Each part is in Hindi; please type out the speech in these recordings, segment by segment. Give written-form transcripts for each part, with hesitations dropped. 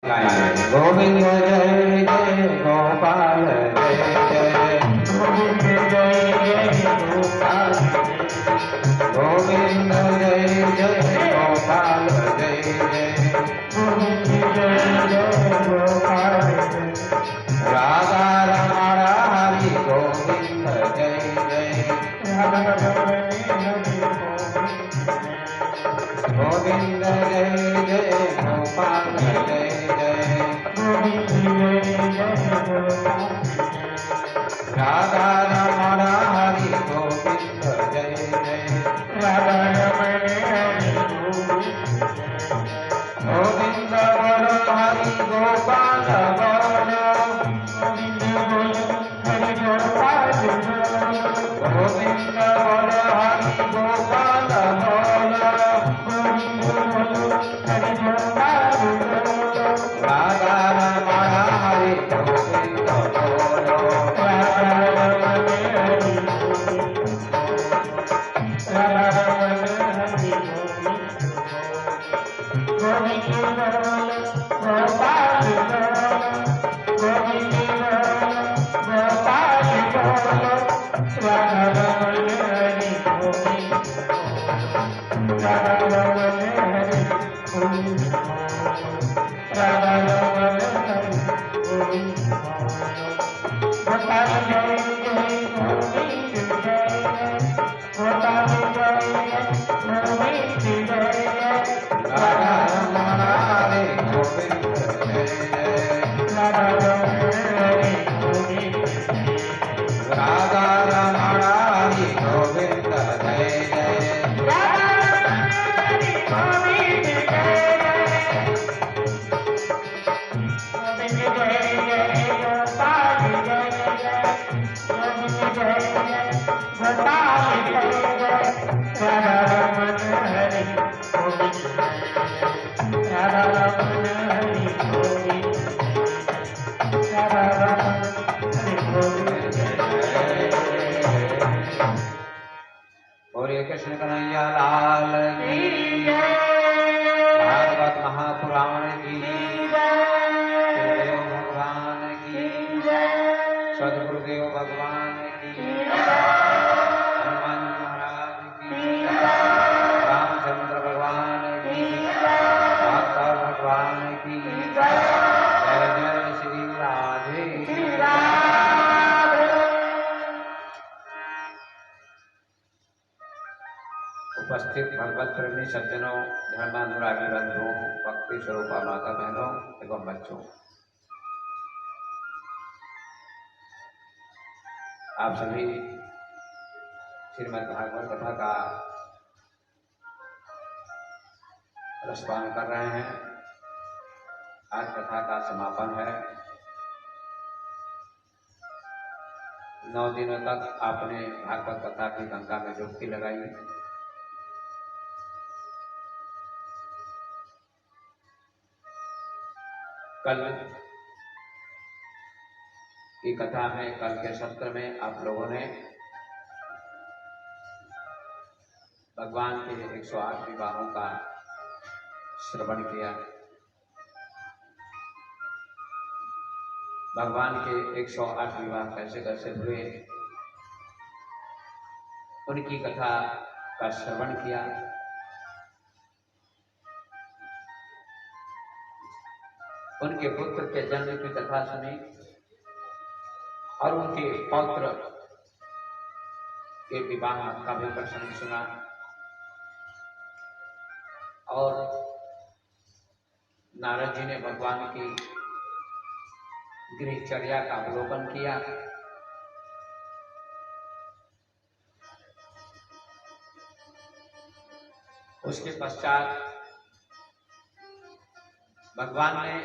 गोविंद जय जय गोपाल जय जय गोविंद जय जय गोपाल गोविंद जय जय गोपाल जय जय गोविंद जय जय गोपाल राधा रमण हरि गोविंद जय जय राधा रमण गोविंद जय जय गोपाल जय जय गोविंद जय जय गोपाल राधा रमण हरि गोविंद जय जय राधा रमण हरि गोविंद बोलो हरि गोपाल बोलो गोविंद बोलो हरि गोपाल गोविंद बोलो हरि गोपाल बोलो गोविंद बोलो हरि गोपाल राधा रमण हरि गोविंद बोलो राधा रमण हरि राधा रमण हरि गोविंद बोलो गोपाल गोविंद बोलो गोपाल बोलो राधा रमण हरि गोविंद राधा रमण हरि गोविंद राधा रमण हरि गोविंद गोपाल जय जय गोविंद जय जय गोपाल जय जय गोविंद जय जय राधा रमण हरि गोविंद जय जय राधा रमण हरि गोविंद राधा रमण हरि गोविंद जय जय राधा रमण हरि गोविंद जय जय गोविंद जय जय गोपाल जय जय गोविंद जय जय गोपाल जय जय राधा रमण हरि गोविंद राधा रमण हरि गोविंद राधा रमण हरि गोविंद बोलिए कृष्ण कन्हैया लाल की भागवत महापुराण की गुरुदेव भगवान की सदगुरुदेव भगवान की हनुमान महाराज की रामचंद्र भगवान की माता भगवान की जय जय श्री राधे उपस्थित भगवत प्रेमी सज्जनों, धर्मानुरागी बंधुओं, भक्ति स्वरूपा माता बहनों एवं बच्चों, आप सभी श्रीमद् भागवत कथा का रसपान कर रहे हैं। आज कथा का समापन है। 9 दिनों तक आपने भागवत कथा की गंगा में डुबकी लगाई। कल की कथा में, कल के सत्र में आप लोगों ने भगवान के 108 विवाहों का श्रवण किया। भगवान के 108 विवाह कैसे कैसे हुए, उनकी कथा का श्रवण किया। उनके पुत्र के जन्म की कथा सुनी और उनके पौत्र के विवाह का भी प्रसंग सुना और नारद जी ने भगवान की गृहचर्या का अवलोकन किया। उसके पश्चात भगवान ने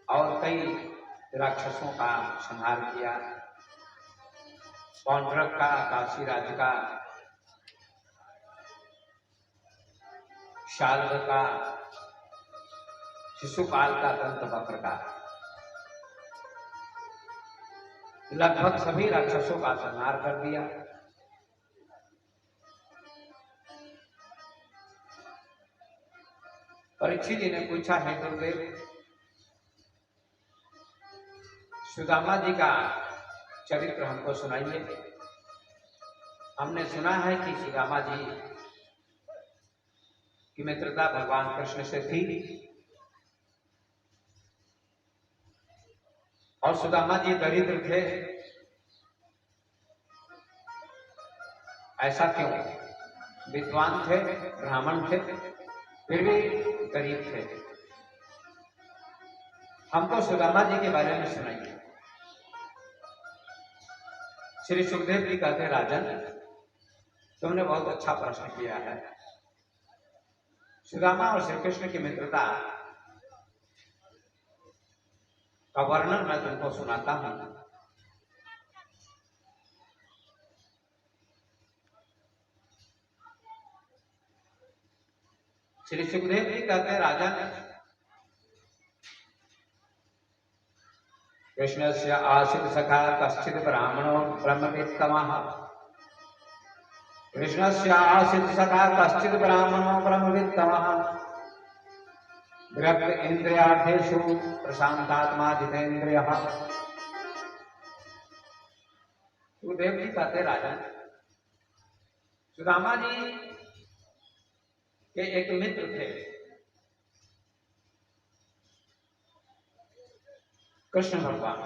और कई राक्षसों का संहार किया। पौंड्रक का, काशी राज्य का, शाल्व का, शिशुपाल का, दंतवक्र का, लगभग सभी राक्षसों का संहार कर दिया। परीक्षित जी ने पूछा, है गुरुदेव, सुदामा जी का चरित्र हमको सुनाइए। हमने सुना है कि सुदामा जी की मित्रता भगवान कृष्ण से थी और सुदामा जी दरिद्र थे। ऐसा क्यों? विद्वान थे, ब्राह्मण थे, फिर भी गरीब थे। हमको सुदामा जी के बारे में सुनाइए। श्री सुखदेव जी कहते, राजन, तुमने बहुत अच्छा प्रश्न किया है। सुदामा और श्री कृष्ण की मित्रता का वर्णन मैं तुमको सुनाता हूं। श्री सुखदेव जी कहते हैं, राजन, कृष्णस्य आसीत् सखा कश्चित् ब्राह्मणो ब्रह्मवित्तमः। कृष्णस्य आसीत् सखा कश्चित् ब्राह्मणो ब्रह्मवित्तमः। विरक्त इंद्रियार्थेषु प्रशांतात्मा जितेन्द्रियः। सुखदेव जी कहते, राजन, सुदामा जी के एक मित्र थे, कृष्ण भगवान,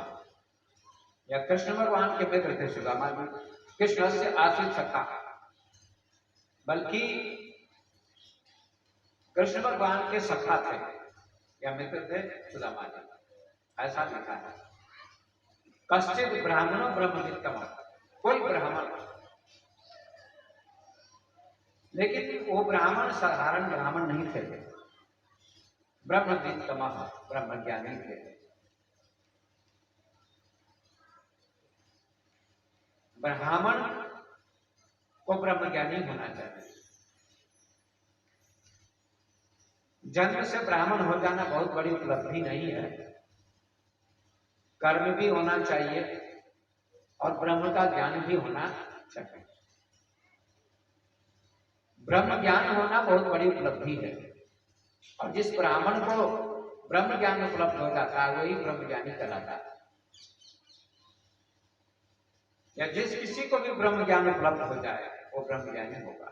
या कृष्ण भगवान के मित्र थे सुदामा जी। कृष्ण से आश्रित सखा, बल्कि कृष्ण भगवान के सखा थे या मित्र थे सुदामा जी, ऐसा लिखा है। कश्चित् ब्राह्मणो ब्रह्मवित्तम, कोई ब्राह्मण, लेकिन वो ब्राह्मण साधारण ब्राह्मण नहीं थे, ब्रह्मवित्तम, ब्रह्मज्ञानी थे। ब्राह्मण को ब्रह्मज्ञानी होना चाहिए। जन्म से ब्राह्मण हो जाना बहुत बड़ी उपलब्धि नहीं है। कर्म भी होना चाहिए और ब्रह्म का ज्ञान भी होना चाहिए। ब्रह्म ज्ञान होना बहुत बड़ी उपलब्धि है, और जिस ब्राह्मण को ब्रह्म ज्ञान उपलब्ध हो जाता है वही ब्रह्म ज्ञानी कहलाता है। या जिस किसी को भी ब्रह्म ज्ञान उपलब्ध हो जाए वो ब्रह्म ज्ञानी होगा।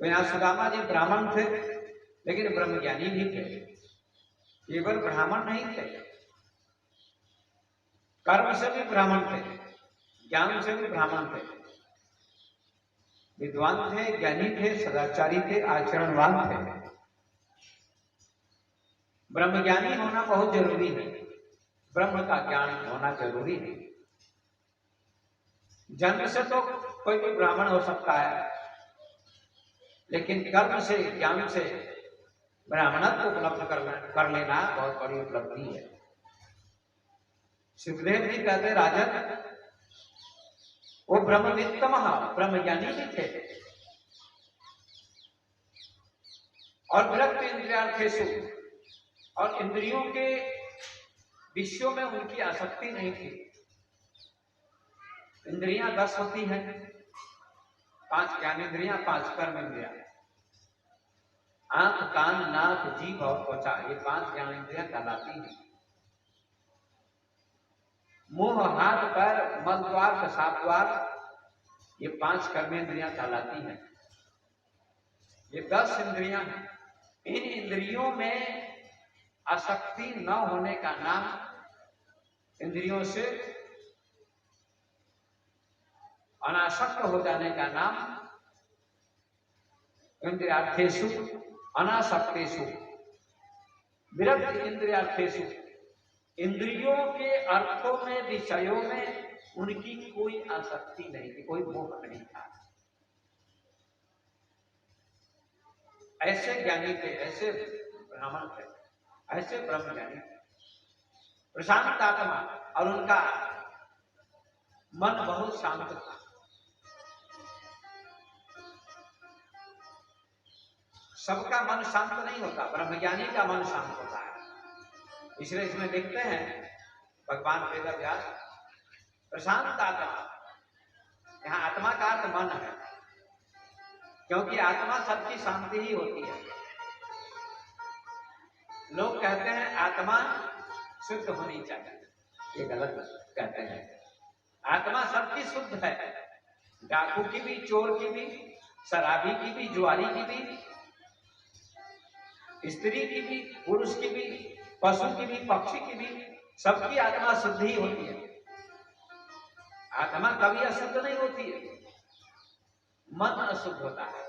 तो यहाँ सुदामा जी ब्राह्मण थे, लेकिन ब्रह्म ज्ञानी भी थे। केवल ब्राह्मण नहीं थे, कर्म से भी ब्राह्मण थे, ज्ञान से भी ब्राह्मण थे, विद्वान थे, ज्ञानी थे, सदाचारी थे, आचरणवान थे। ब्रह्म ज्ञानी होना बहुत जरूरी है, ब्रह्म का ज्ञान होना जरूरी है। जन्म से तो कोई भी ब्राह्मण हो सकता है, लेकिन कर्म से, ज्ञान से ब्राह्मणत्व उपलब्ध कर लेना बहुत बड़ी उपलब्धि है। सुखदेव जी कहते, राजन, वो ब्रह्मवित्तम, ब्रह्मज्ञानी भी थे, और विरक्त इंद्रियार्थेषु, और इंद्रियों के विषयों में उनकी आसक्ति नहीं थी। इंद्रियां 10 होती हैं, 5 ज्ञानेंद्रियां, 5 कर्म इंद्रियां। आंख, कान, नाक, जीभ और त्वचा, ये 5 ज्ञानेंद्रियां कहलाती हैं। मुंह, हाथ, पैर, मल द्वार, पेशाब द्वार, ये 5 कर्मेंद्रियां कहलाती हैं। ये 10 इंद्रियां हैं। इन इंद्रियों में आसक्ति न होने का नाम, इंद्रियों से अनासक्त हो जाने का नाम, इंद्रियार्थेषु अनासक्तेषु विरक्त इंद्रियार्थेषु, इंद्रियों के अर्थों में, विषयों में उनकी कोई आसक्ति नहीं थी, कोई मोह नहीं था। ऐसे ज्ञानी थे, ऐसे ब्राह्मण थे, ऐसे ब्रह्म ज्ञानी थे, प्रशांत आत्मा, और उनका मन बहुत शांत था। सबका मन शांत नहीं होता, ब्रह्मज्ञानी का मन शांत होता है। इसलिए इसमें देखते हैं भगवान वेदव्यास, प्रशांत आत्मा, यहाँ आत्मा का अर्थ मन है, क्योंकि आत्मा सबकी शांति ही होती है। लोग कहते हैं आत्मा शुद्ध होनी चाहिए, ये गलत कहते हैं। आत्मा सबकी शुद्ध है, डाकू की भी, चोर की भी, शराबी की भी, जुआरी की भी, स्त्री की भी, पुरुष की भी, पशु की भी, पक्षी की भी, सबकी आत्मा शुद्ध ही होती है। आत्मा कभी अशुद्ध नहीं होती है, मन अशुद्ध होता है।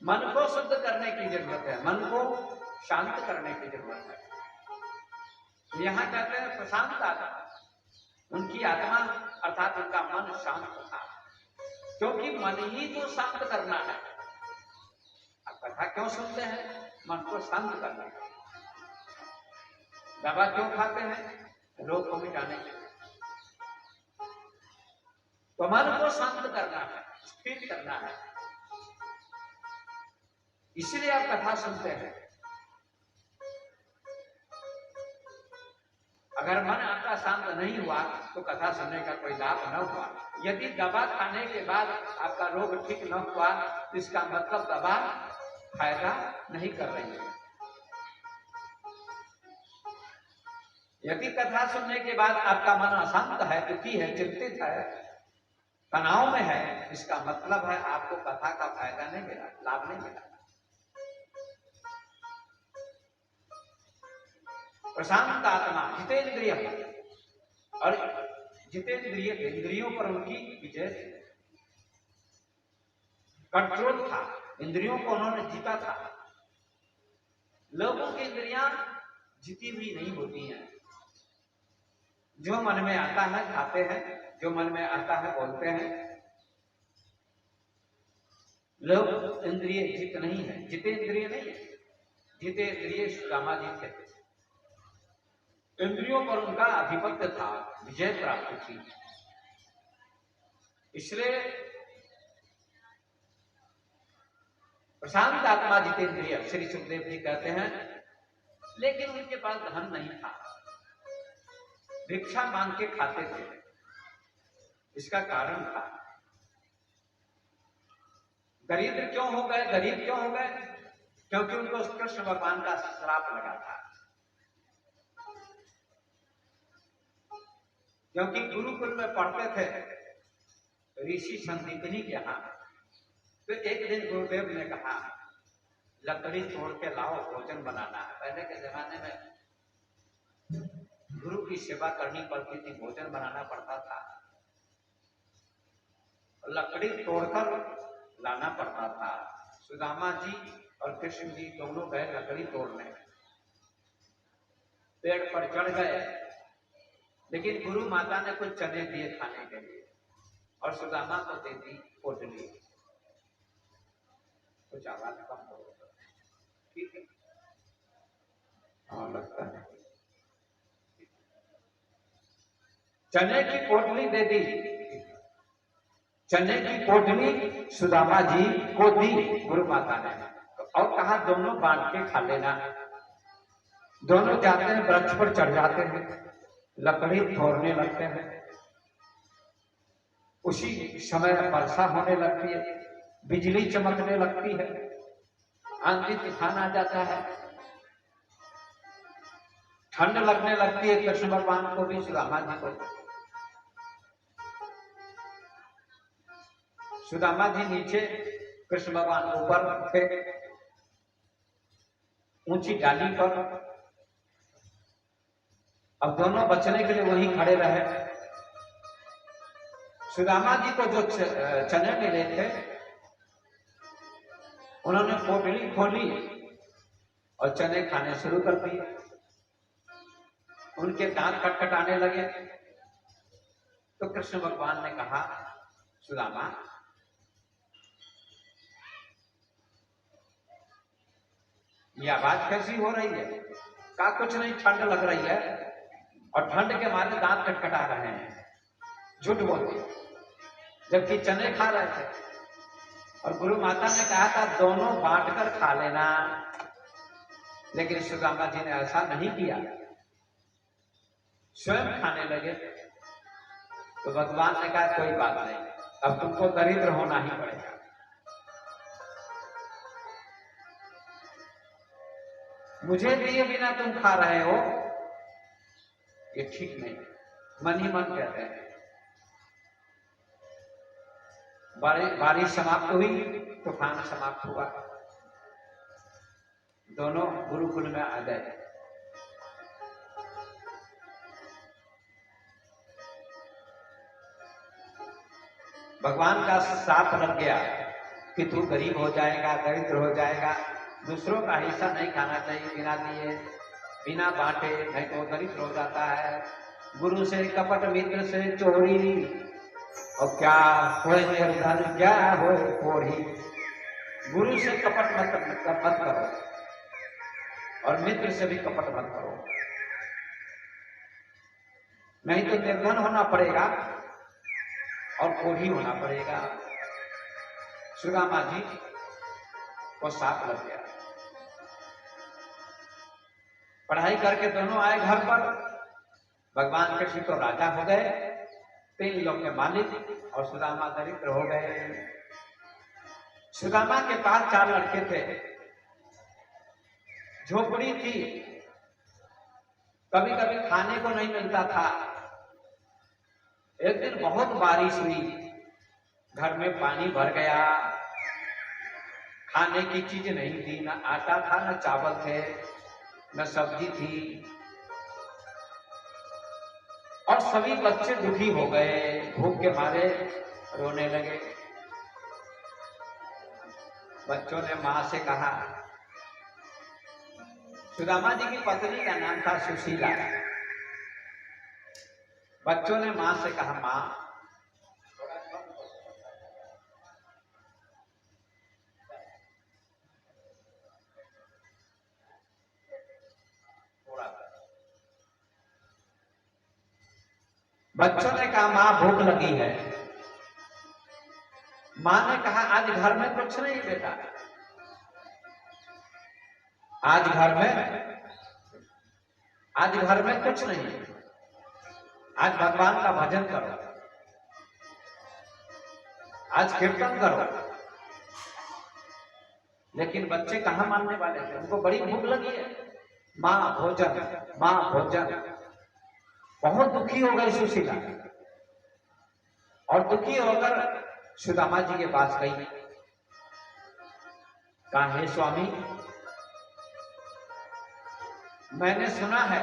मन को शुद्ध करने की जरूरत है, मन को शांत करने की जरूरत है। यहां कहते हैं प्रशांत आत्मा, उनकी आत्मा अर्थात उनका मन शांत था, क्योंकि मन ही तो शांत करना है। अब कथा क्यों सुनते हैं? मन को शांत करने के लिए। दवा क्यों खाते हैं? रोग को मिटाने के लिए। तो मन को शांत करना है, स्थिर करना है, इसलिए आप कथा सुनते हैं। अगर मन आपका शांत नहीं हुआ तो कथा सुनने का कोई लाभ न हुआ। यदि दवा खाने के बाद आपका रोग ठीक न हुआ तो इसका मतलब दवा फायदा नहीं कर रही है। यदि कथा सुनने के बाद आपका मन अशांत है, दुखी है, चिंतित है, तनाव में है, इसका मतलब है आपको कथा का फायदा नहीं मिला, लाभ नहीं मिला। प्रशांत आत्मा जितेंद्रिय, और जितेंद्रिय इंद्रियों पर उनकी विजय, कंट्रोल था, इंद्रियों को उन्होंने जीता था। लोगों की इंद्रियां जीती हुई नहीं होती हैं। जो मन में आता है खाते हैं, जो मन में आता है बोलते हैं। लोग इंद्रिय जीत नहीं है, जितेंद्रिय नहीं है। जितेंद्रिय सुदामा जी थे, इंद्रियों पर उनका आधिपत्य था, विजय प्राप्त थी। इसलिए प्रशांत आत्मा जितेंद्रिय श्री सुखदेव जी कहते हैं। लेकिन उनके पास धन नहीं था, भिक्षा मांग के खाते थे। इसका कारण था, दरिद्र क्यों हो गए, गरीब क्यों हो गए? क्योंकि उनको कृष्ण भगवान का श्राप लगा था। क्योंकि गुरुकुल में पढ़ते थे ऋषि संदीपनी के यहां, तो एक दिन गुरुदेव ने कहा लकड़ी तोड़ के लाओ, भोजन बनाना है। पहले के जमाने में गुरु की सेवा करनी पड़ती थी, भोजन बनाना पड़ता था, लकड़ी तोड़कर लाना पड़ता था। सुदामा जी और कृष्ण जी दोनों गए लकड़ी तोड़ने, पेड़ पर चढ़ गए, लेकिन गुरु माता ने कुछ चने दिए खाने के लिए और सुदामा को दे दी पोटली। कुछ आवाज कम हो, ठीक है? हाँ लगता है। चने की पोटली दे दी, चने की पोटली सुदामा जी को दी गुरु माता ने, और कहा दोनों बांट के खा लेना। दोनों जाते हैं, वृक्ष पर चढ़ जाते हैं, लकड़ी तोड़ने लगते हैं। उसी समय वर्षा होने लगती है, बिजली चमकने लगती है, आंधी तूफान आ जाता है, ठंड लगने लगती है कृष्ण भगवान को भी, सुदामा जी को। सुदामा जी नीचे, कृष्ण भगवान ऊपर थे ऊंची डाली पर। अब दोनों बचने के लिए वहीं खड़े रहे। सुदामा जी को जो चने मिले थे, उन्होंने पोटली खोली और चने खाने शुरू कर दिए। उनके दांत खटखटाने लगे। तो कृष्ण भगवान ने कहा सुदामा, ये आवाज कैसी हो रही है? कहा कुछ नहीं, ठंड लग रही है और ठंड के मारे दांत खटखटा रहे हैं। झूठ बोलते, जबकि चने खा रहे थे। और गुरु माता ने कहा था दोनों बांटकर खा लेना, लेकिन सुदामा जी ने ऐसा नहीं किया, स्वयं खाने लगे। तो भगवान ने कहा कोई बात नहीं, अब तुमको दरिद्र होना ही पड़ेगा। मुझे दिए बिना तुम खा रहे हो, ये ठीक नहीं। मन ही मन कहते हैं। बारिश समाप्त हुई, तूफान समाप्त हुआ, दोनों गुरुकुल में आ गए। भगवान का साथ लग गया कि तू गरीब हो जाएगा, दरिद्र हो जाएगा, दूसरों का हिस्सा नहीं खाना चाहिए बिना दिए, बिना बांटे, नहीं तो दरिद्र हो जाता है। गुरु से कपट, मित्र से चोरी, और क्या होए निर्धन, क्या होए कोढ़ी। गुरु से कपट मत करो, और मित्र से भी कपट मत करो, नहीं तो निर्धन होना पड़ेगा और कोढ़ी होना पड़ेगा। सुदामा जी को साथ लग गया। पढ़ाई करके दोनों आए घर पर। भगवान कृष्ण तो राजा हो गए, 3 लोग के मालिक, और सुदामा दरिद्र हो गए। सुदामा के पास 4 लड़के थे, झोपड़ी थी, कभी कभी खाने को नहीं मिलता था। एक दिन बहुत बारिश हुई, घर में पानी भर गया, खाने की चीज नहीं थी, न आटा था, न चावल थे, न सब्जी थी, और सभी बच्चे दुखी हो गए, भूख के मारे रोने लगे। बच्चों ने मां से कहा, सुदामा जी की पत्नी का नाम था सुशीला। बच्चों ने मां से कहा, मां बच्चों ने कहा, मां भूख लगी है। मां ने कहा, आज घर में कुछ नहीं बेटा, आज घर में कुछ नहीं, आज भगवान का भजन करो, आज कीर्तन करो। लेकिन बच्चे कहां मानने वाले थे, उनको बड़ी भूख लगी है। मां भोजन, मां भोजन। बहुत दुखी हो गई सुशीला, और दुखी होकर सुदामा जी के पास गई। कहा, हे स्वामी, मैंने सुना है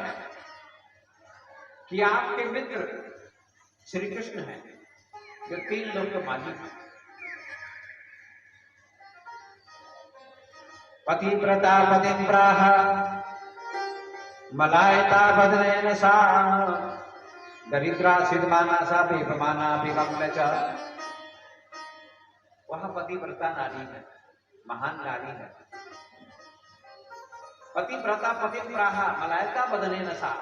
कि आपके मित्र श्री कृष्ण हैं, जो 3 लोग के मालिक हैं। पतिव्रता पतिव्राह मलायता बदनेन सा, दरिद्रा सिद्धमाना सा बेपमाना विगम्य च। वह पतिव्रता नारी है, महान नारी है। पतिव्रता पतिव्राह मलायता बदनेन सा,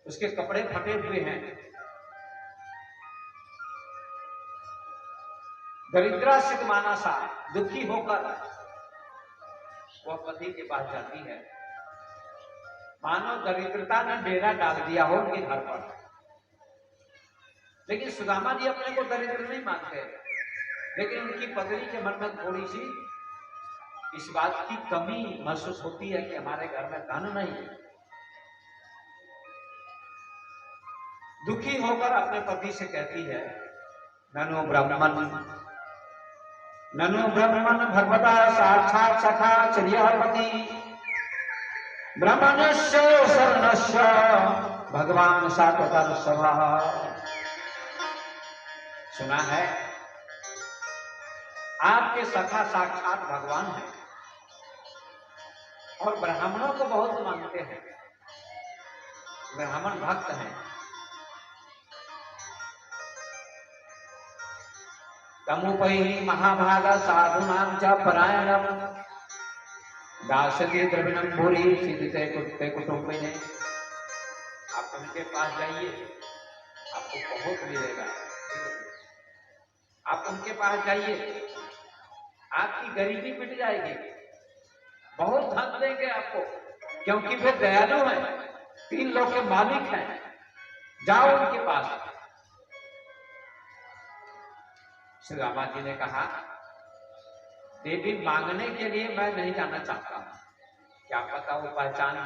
उसके कपड़े फटे हुए हैं। दरिद्रा सिद्धमाना सा, दुखी होकर वह पति के पास जाती है। मानो दरिद्रता ने डेरा डाल दिया हो उनके घर पर। लेकिन सुदामा जी अपने को दरिद्र नहीं मानते, लेकिन उनकी पत्नी के मन में थोड़ी सी इस बात की कमी महसूस होती है कि हमारे घर में धन नहीं है। दुखी होकर अपने पति से कहती है, ननु ब्रह्मन भगवता साक्षात् सखा श्रियपति, ब्रह्मण्यस्य शरणस्य भगवान सात्वतः सभा। सुना है आपके सखा साक्षात भगवान हैं, और ब्राह्मणों को बहुत मानते हैं, ब्राह्मण भक्त हैं। तमुपैहि महाभागा साधुनां च परायणम, दास्यति द्रविणं भूरि सिद्धते कुत्ते कुटुंबिने। आप उनके पास जाइए, आपको बहुत मिलेगा। आप उनके पास जाइए, आपकी गरीबी मिट जाएगी, बहुत धन देंगे आपको, क्योंकि वे दयालु हैं, 3 लोग के मालिक हैं। जाओ उनके पास। श्री रामा जी ने कहा, देवी मांगने के लिए मैं नहीं जाना चाहता हूं, क्या पता वो पहचान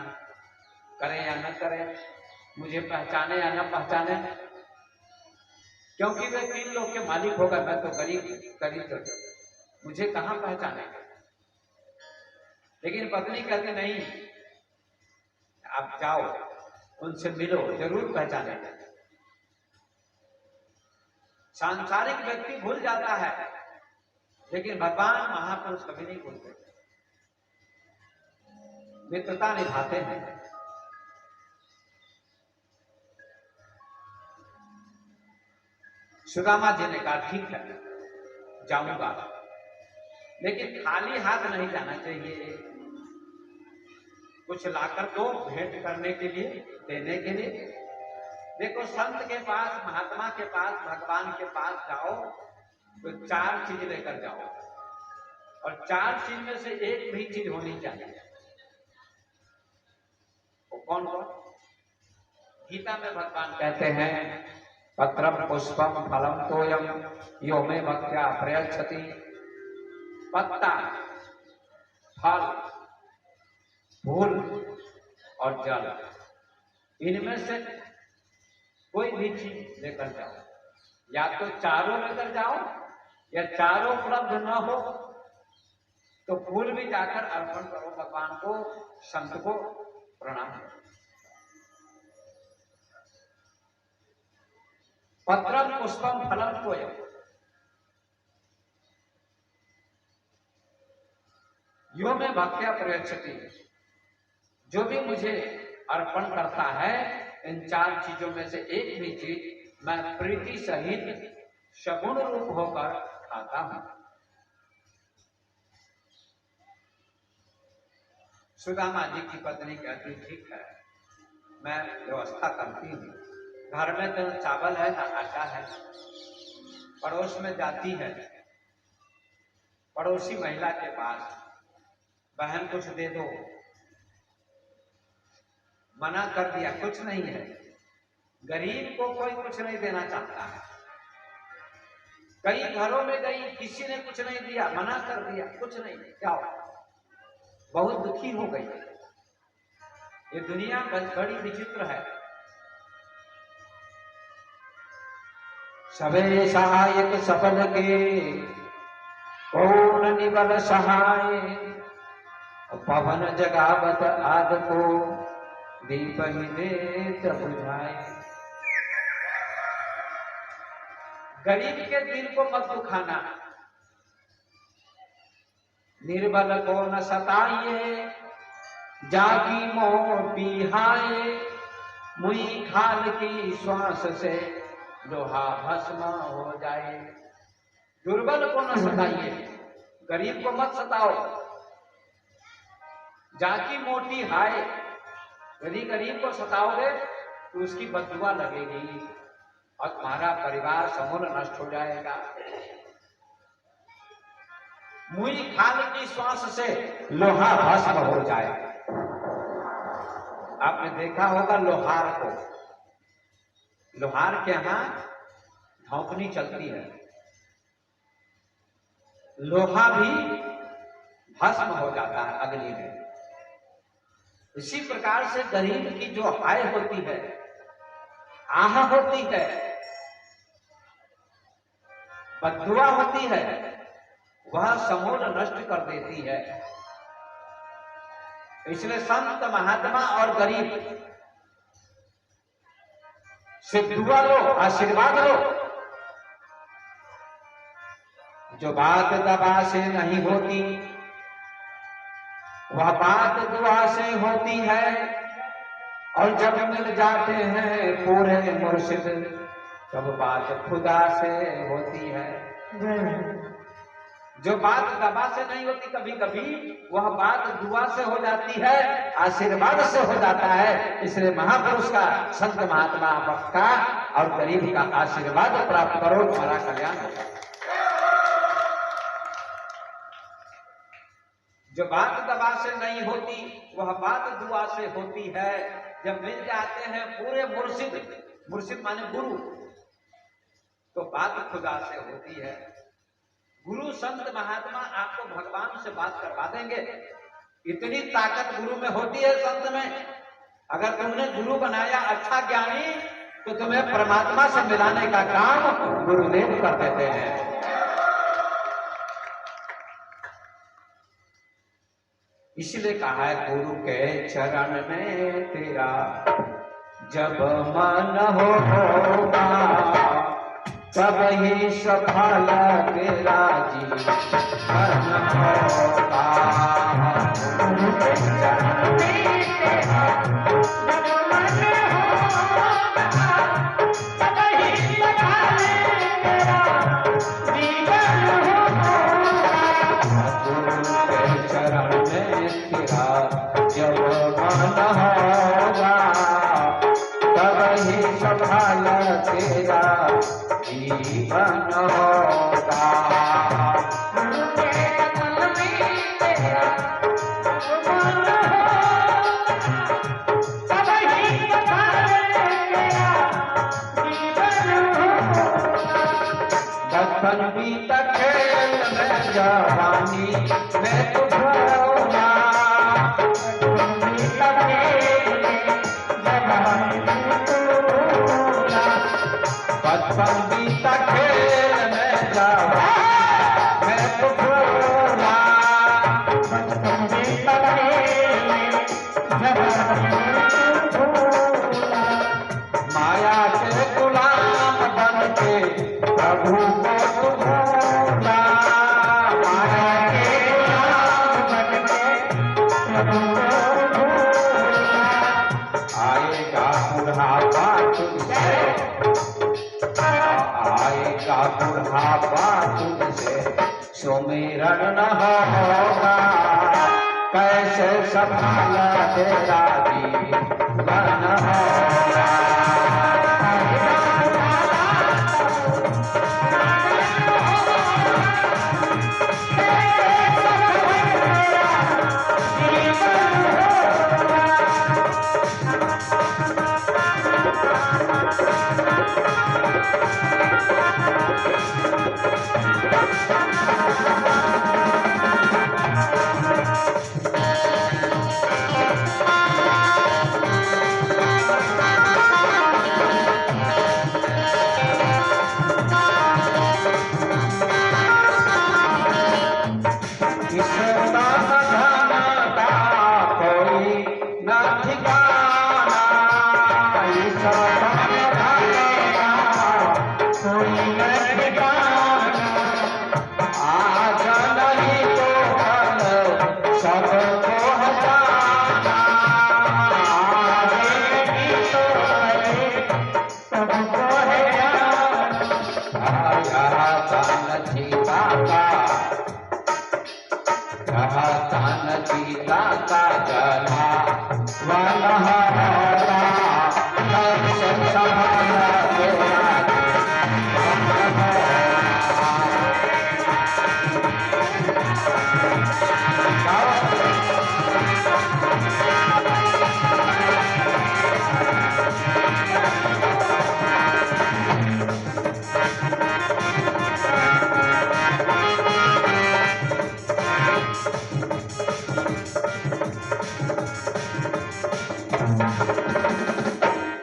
करे या न करे, मुझे पहचाने या न पहचाने, क्योंकि वे 3 लोग के मालिक होगा, मैं तो गरीब मुझे कहां पहचाने। लेकिन पत्नी कहती नहीं, आप जाओ उनसे मिलो, जरूर पहचानेगा। सांसारिक व्यक्ति भूल जाता है, लेकिन भगवान महापुरुष कभी नहीं भूलते, मित्रता निभाते हैं। सुदामा जी ने कहा ठीक है जाऊंगा, लेकिन खाली हाथ नहीं जाना चाहिए, कुछ लाकर दो भेंट करने के लिए, देने के लिए। देखो संत के पास, महात्मा के पास, भगवान के पास जाओ तो 4 चीज लेकर जाओ, और 4 चीज में से एक भी चीज होनी चाहिए। वो कौन कौन? गीता में भगवान कहते हैं पत्रम पुष्पम फलम तोयम यो मे भक्त्या प्रयच्छति। पत्ता, फल, फूल और जल, इनमें से कोई भी चीज लेकर जाओ, या तो चारों लेकर जाओ, या चारों उपलब्ध न हो तो फूल भी जाकर अर्पण करो भगवान को, संत को प्रणाम करो। पत्रम पुष्पम फलम तोयम, यो में भक्त्या प्रयच्छति, जो भी मुझे अर्पण करता है इन 4 चीजों में से एक भी चीज मैं प्रीति सहित सगुण रूप होकर खाता हूं। सुदामा जी की पत्नी कहती ठीक है, मैं व्यवस्था करती हूँ। घर में तो चावल है ना आटा है। पड़ोस में जाती है, पड़ोसी महिला के पास, बहन कुछ दे दो, मना कर दिया, कुछ नहीं है। गरीब को कोई कुछ नहीं देना चाहता है। कई घरों में गई, किसी ने कुछ नहीं दिया, मना कर दिया, कुछ नहीं, जाओ। बहुत दुखी हो गई। ये दुनिया बड़ी विचित्र है। सबे सहायक सफल के कौन निबल सहाय, पवन जगावत आग को दीप ही देत बुझाए। गरीब के दिल को मत दुखाना, निर्बल को न सताइए, जागी मोटी हाय, मुई खाल की श्वास से लोहा भस्म हो जाए। दुर्बल को न सताइए, गरीब को मत सताओ। जाकी मोटी हाय, यदि गरीब को सताओगे तो उसकी बददुआ लगेगी और तुम्हारा परिवार समूल नष्ट हो जाएगा। मुई खाल की श्वास से लोहा भस्म हो जाए। आपने देखा होगा लोहार को, लोहार के यहां धौंकनी चलती है, लोहा भी भस्म हो जाता है अग्नि में। इसी प्रकार से गरीब की जो हाय होती है, आह होती है, बद्दुआ होती है, वह समूल नष्ट कर देती है। इसलिए संत महात्मा और गरीब से दुआ लो, आशीर्वाद लो। जो बात दबा से नहीं होती वह बात दुआ से होती है, और जब मिल जाते हैं पूरे मुर्शिद तब बात खुदा से होती है। जो बात दबा से नहीं होती, कभी कभी वह बात दुआ से हो जाती है, आशीर्वाद से हो जाता है। इसलिए महापुरुष का, संत महात्मा का और गरीब का आशीर्वाद प्राप्त करो, तुम्हारा कल्याण होगा। जो बात दबा से नहीं होती वह बात दुआ से होती है। जब मिल जाते हैं पूरे मुर्शिद, मुर्शिद माने गुरु, तो बात खुदा से होती है। गुरु संत महात्मा आपको भगवान से बात करवा देंगे। इतनी ताकत गुरु में होती है, संत में। अगर तुमने गुरु बनाया अच्छा ज्ञानी, तो तुम्हें परमात्मा से मिलाने का काम गुरुदेव कर देते हैं। इसलिए कहा है गुरु के चरण में तेरा जब मन होगा, तब ही सफल तेरा जीवन होगा। गुरु के चरण में तेरा जब मन होगा, तब ही सफल तेरा जीवन होगा। गुरु के चरण में तेरा जब मन होगा, तब ही सफल तेरा जीवन होगा। गुरु के चरण में तेरा जब मन होगा, तब ही सफल तेरा जीवन होगा। बचपन बीता खेल में जवानी में तू भूला, बचपन बीता खेल में जवानी में तू भूला, बचपन बीता खेल में जवानी में तू भूला। माया के गुलाम बन के प्रभु को तू भूला, माया के गुलाम बन के प्रभु को भूला। आएगा बुढ़ापा तुझसे, आएगा बुढ़ापा तुझसे सुमिरन न होगा, कैसे सफल तेरा जीवन होगा।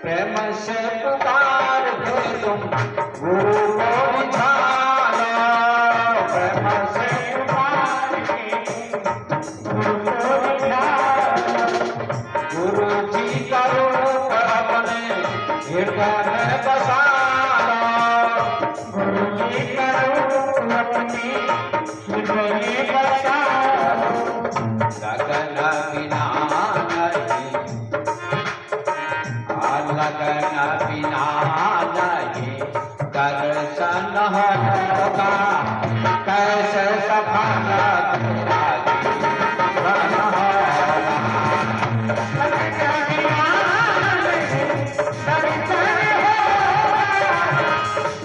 प्रेम से पुकार दे तुम गुरु को निधानो, प्रेम से पुकार दे तुम गुरु को निधानो। गुरु जी का रूप अपने हृदय में बसा लो, गुरु जी का रूप अपने हृदय में बसा लो। लगन बिना लगन बिना नहीं दर्शन होगा, कैसे सफल तेरा जीवन होगा। लगन बिना नहीं दर्शन होगा,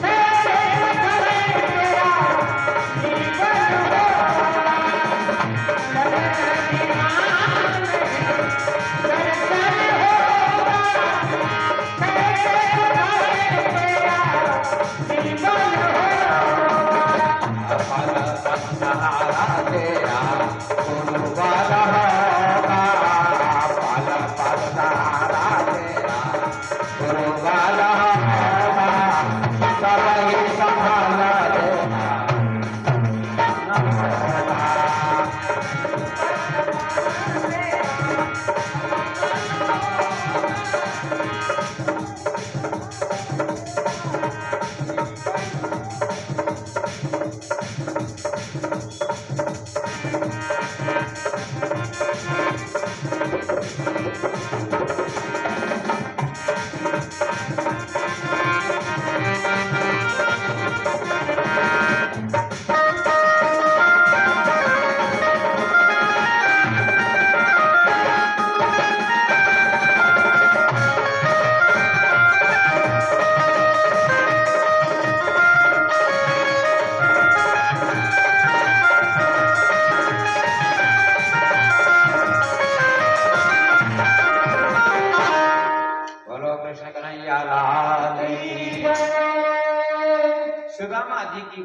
कैसे सफल तेरा जीवन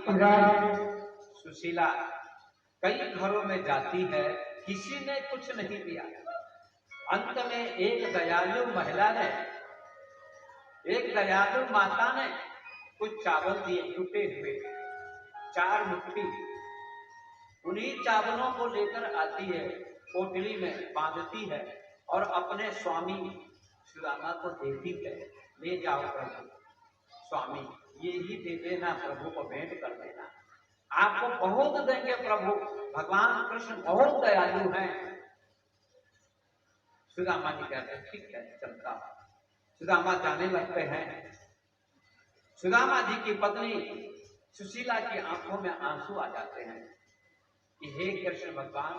पत्नी सुशीला कई घरों में जाती है, किसी ने कुछ नहीं दिया। अंत में एक दयालु महिला ने, एक दयालु माता ने कुछ चावल दिए, टूटे हुए 4 मुट्ठी। उन्हीं चावलों को लेकर आती है, पोटली में बांधती है और अपने स्वामी सुदामा को देती है, ले जाओ प्रभु, स्वामी ये ही दे देना, प्रभु को भेंट कर देना, आपको बहुत देंगे प्रभु, भगवान कृष्ण बहुत दयालु हैं। सुदामा जी कहते हैं ठीक है चलता। सुदामा जाने लगते हैं। सुदामा जी की पत्नी सुशीला की आंखों में आंसू आ जाते हैं कि हे कृष्ण भगवान,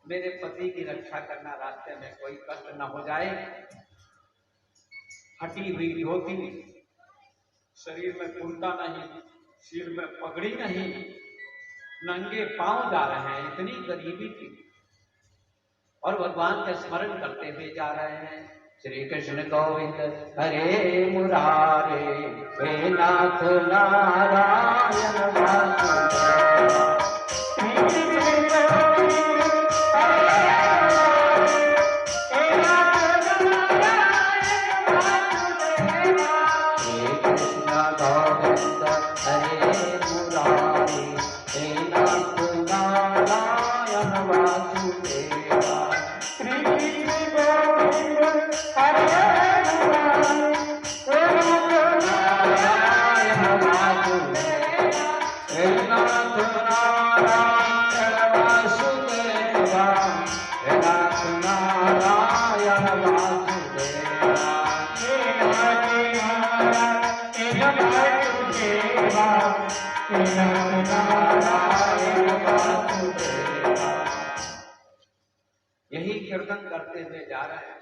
मेरे पति की रक्षा करना, रास्ते में कोई कष्ट न हो जाए। हटी हुई धोती, शरीर में कुर्ता नहीं, सिर में पगड़ी नहीं, नंगे पांव जा रहे हैं, इतनी गरीबी थी और भगवान का स्मरण करते हुए जा रहे हैं। श्री कृष्ण गोविंद हरे मुरारे, हे नाथ नारायण वासुदेव। यही कीर्तन करते हुए जा रहे हैं।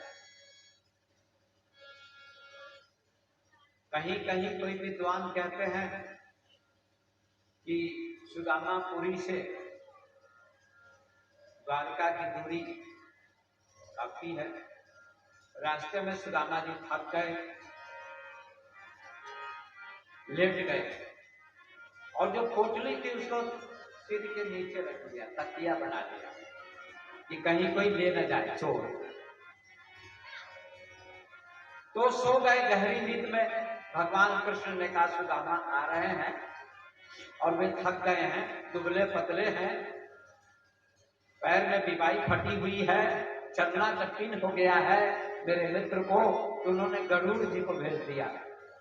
कहीं कहीं कोई विद्वान कहते हैं कि सुदामापुरी से द्वारका की दूरी काफी है। रास्ते में सुदामा जी थक गए, लेट गए और जो पोटली थी उसको सिर के नीचे रख दिया, तकिया बना दिया कि कहीं कोई ले न जाए चोर। तो सो गए गहरी नींद में। भगवान कृष्ण ने कहा सुदामा आ रहे हैं और वे थक गए हैं, दुबले पतले हैं, पैर में बीमारी फटी हुई है, चलना कठिन हो गया है मेरे मित्र को। तो उन्होंने गरुड़ जी को भेज दिया,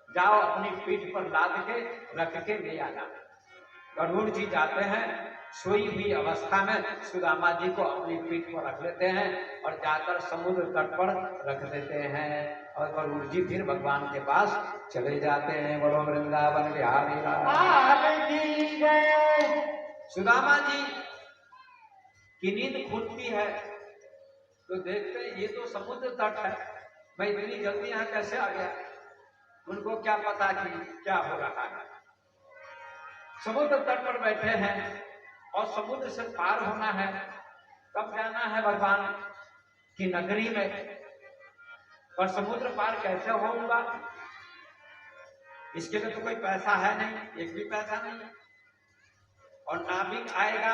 जाओ अपनी पीठ पर लाद के रख के ले आना। गरुड़ जी जाते हैं, सोई हुई अवस्था में सुदामा जी को अपनी पीठ पर रख लेते हैं और जाकर समुद्र तट पर रख देते हैं और गरुड़ जी फिर भगवान के पास चले जाते हैं। बोलो वृंदावन बिहारी लाल की जय। सुदामा जी की नींद खुलती है तो देखते हैं ये तो समुद्र तट है, मैं इतनी जल्दी यहाँ कैसे आ गया। उनको क्या पता कि क्या हो रहा है। समुद्र तट पर बैठे हैं और समुद्र से पार होना है, कब जाना है भगवान की नगरी में, और समुद्र पार कैसे होऊंगा, इसके लिए तो कोई पैसा है नहीं, एक भी पैसा नहीं। और नाविक आएगा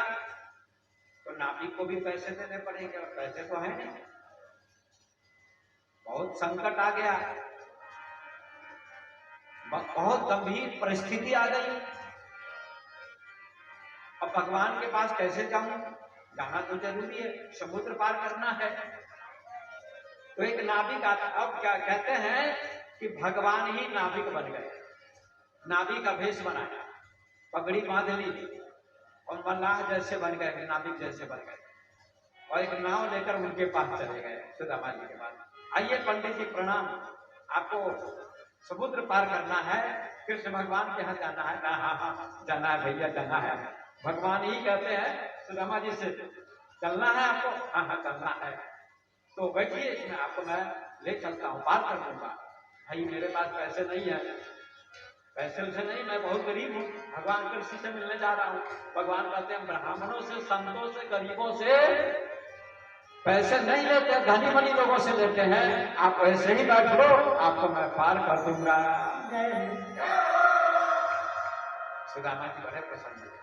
तो नाविक को भी पैसे देने पड़ेंगे और पैसे तो है नहीं। बहुत संकट आ गया, बहुत गंभीर परिस्थिति आ गई। अब भगवान के पास कैसे जाऊं, जाना तो जरूरी है, समुद्र पार करना है। तो एक नाविक आता, अब क्या कहते हैं कि भगवान ही नाविक बन गए, नाविक का भेष बनाया, पगड़ी बांध ली और मल्लाह जैसे बन गए, नाविक जैसे बन गए और एक नाव लेकर उनके पास चले गए सुदामा जी के पास। आइए पंडित जी प्रणाम, आपको समुद्र पार करना है, कृष्ण भगवान के यहाँ जाना है। हाँ हाँ जाना है भैया, जाना है। भगवान ही कहते हैं सुदामा जी से, चलना है आपको? हाँ हाँ चलना है। तो बैठिए, इसमें आपको मैं ले चलता हूँ, पार कर दूंगा। भाई मेरे पास पैसे नहीं है, पैसे से नहीं, मैं बहुत गरीब हूँ, भगवान कृष्ण से मिलने जा रहा हूँ। भगवान कहते हैं ब्राह्मणों से, संतों से, गरीबों से पैसे नहीं लेते, धनी मनी लोगों से लेते हैं। आप ऐसे ही बैठ लो, आपको मैं पार कर दूंगा। सुदामा जी बड़े प्रसन्न हुए,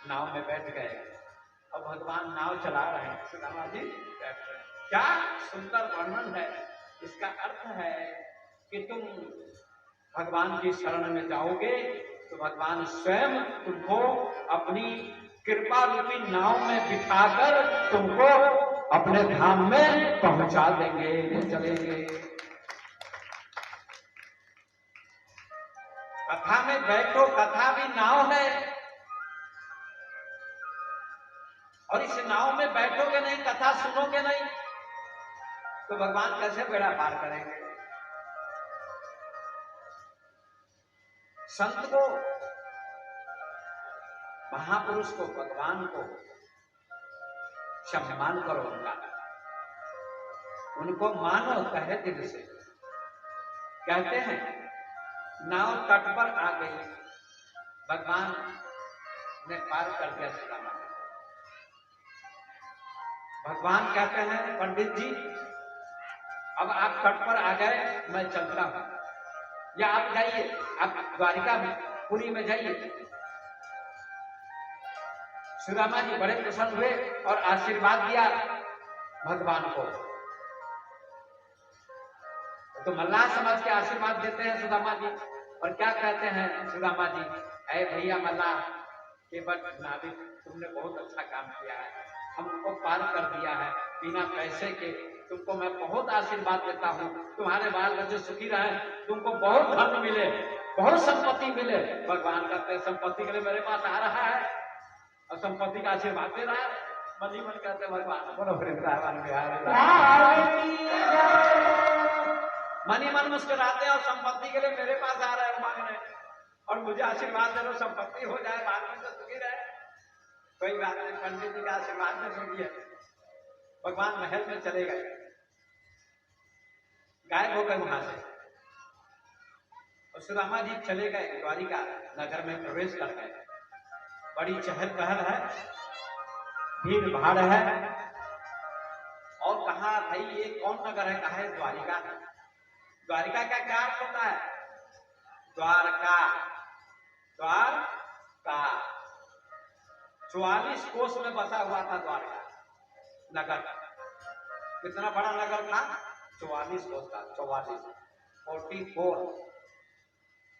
नाव में बैठ गए। अब भगवान नाव चला रहे हैं, सुदामा जी बैठ रहे। क्या सुंदर वर्णन है। इसका अर्थ है कि तुम भगवान की शरण में जाओगे तो भगवान स्वयं तुमको अपनी कृपा रूपी नाव में बिठाकर तुमको अपने धाम में पहुंचा देंगे, ले चलेंगे। कथा में बैठो, कथा भी नाव है, और इस नाव में बैठोगे नहीं, कथा सुनोगे नहीं, तो भगवान कैसे बेड़ा पार करेंगे। संत को, महापुरुष को, भगवान को सम्मान करो, उनको मानो कहे दिल से। कहते हैं नाव तट पर आ गई, भगवान ने पार कर दिया सुदामा। भगवान कहते हैं पंडित जी अब आप तट पर आ गए, मैं चलता हूं, या आप जाइए, आप द्वारिका पुरी में जाइए। सुदामा जी बड़े प्रसन्न हुए और आशीर्वाद दिया भगवान को। तो मल्लाह समझ के आशीर्वाद देते हैं सुदामा जी, और क्या कहते हैं सुदामा जी, अरे भैया मल्लाह के बट नाविक, तुमने बहुत अच्छा काम किया है, हमको पार कर दिया है बिना पैसे के। तुमको मैं बहुत आशीर्वाद देता हूँ, तुम्हारे बाल बच्चे सुखी रहे, तुमको बहुत धन मिले, बहुत संपत्ति मिले। भगवान कहते हैं संपत्ति के लिए मेरे पास आ रहा है और संपत्ति का आशीर्वाद दे रहा है। मन ही मन कहते हैं भगवान बोलो वृंदावन बिहारी, मन ही मन मुस्कुराते हैं और संपत्ति के लिए मेरे पास आ रहा है मांगने, और मुझे आशीर्वाद दे दो संपत्ति हो जाए, बाल बच्चे सुखी रहे। कोई बात नहीं, पंडित जी का आशीर्वाद में सुनिए। भगवान महल में चले गए, गायब हो गए वहां से, और सुदामा जी चले गए द्वारिका नगर में प्रवेश कर गए। बड़ी चहल पहल है, भीड़ भाड़ है, और कहा भाई ये कौन नगर है, कहा है द्वारिका है। द्वारिका का क्या अर्थ होता है? द्वारका, द्वारका 44 कोस में बसा हुआ था द्वारका नगर। कितना बड़ा नगर था? 44 कोस का, 44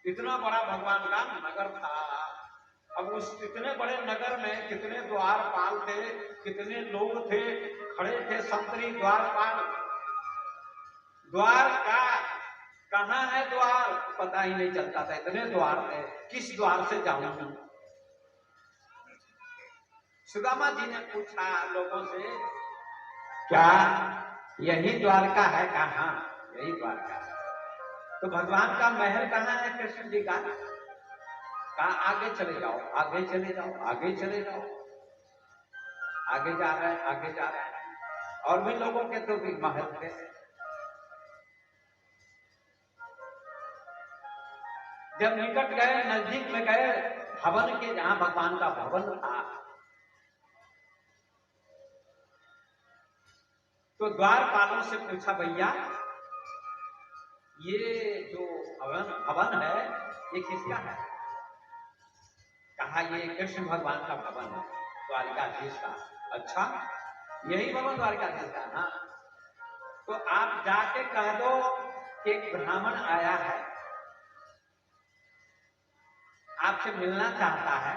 इतना बड़ा भगवान का नगर था। अब उस इतने बड़े नगर में कितने द्वारपाल थे, कितने लोग थे, खड़े थे संतरी द्वारपाल। द्वार का कहां है द्वार पता ही नहीं चलता था, इतने द्वार थे, किस द्वार से जाऊं। सुदामा जी ने पूछा लोगों से, क्या यही द्वारका है? कहां? यही द्वारका है। तो भगवान का महल कहां है? कृष्ण जी का। कहा आगे चले जाओ, आगे चले जाओ, आगे चले जाओ। आगे जा रहे हैं, आगे जा रहे हैं, और भी लोगों के तो भी महल थे। जब निकट गए, नजदीक में गए भवन के, जहां भगवान का भवन था, तो द्वारपालों से पूछा भैया ये जो भवन है ये किसका है? कहा ये कृष्ण भगवान का भवन है, द्वारिकाधीश का। अच्छा यही भवन द्वारिकाधीश का? हाँ। तो आप जाके कह दो कि एक ब्राह्मण आया है, आपसे मिलना चाहता है,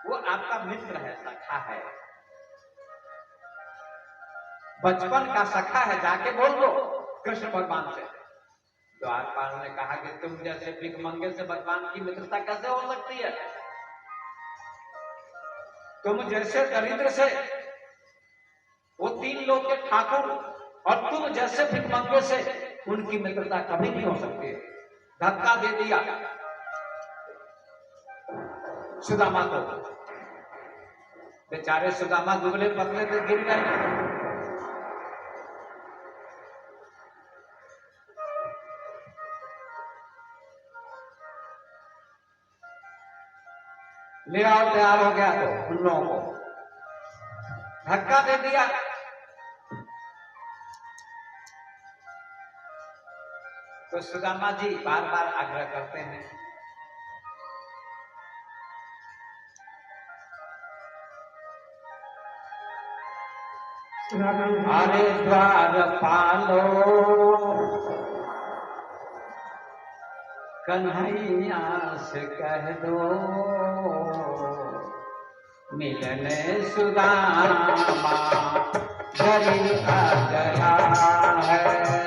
वो आपका मित्र है, सखा है, बचपन का सखा है, जाके बोल दो कृष्ण भगवान से। द्वारपाल ने कहा कि तुम जैसे भिखमंगे से भगवान की मित्रता कैसे हो सकती है? तुम जैसे दरिद्र से वो 3 लोग के ठाकुर, और तुम जैसे भिखमंगे से उनकी मित्रता कभी नहीं हो सकती है। धक्का दे दिया सुदामा को। बेचारे सुदामा दुबले पतले पे गिर गए। ले आओ, तैयार हो गया तो उन लोगों को धक्का दे दिया। तो सुदामा जी बार बार आग्रह करते हैं अरे द्वार पालो कन्हैया से कह दो मिलने सुदामा गरीब आ गया है।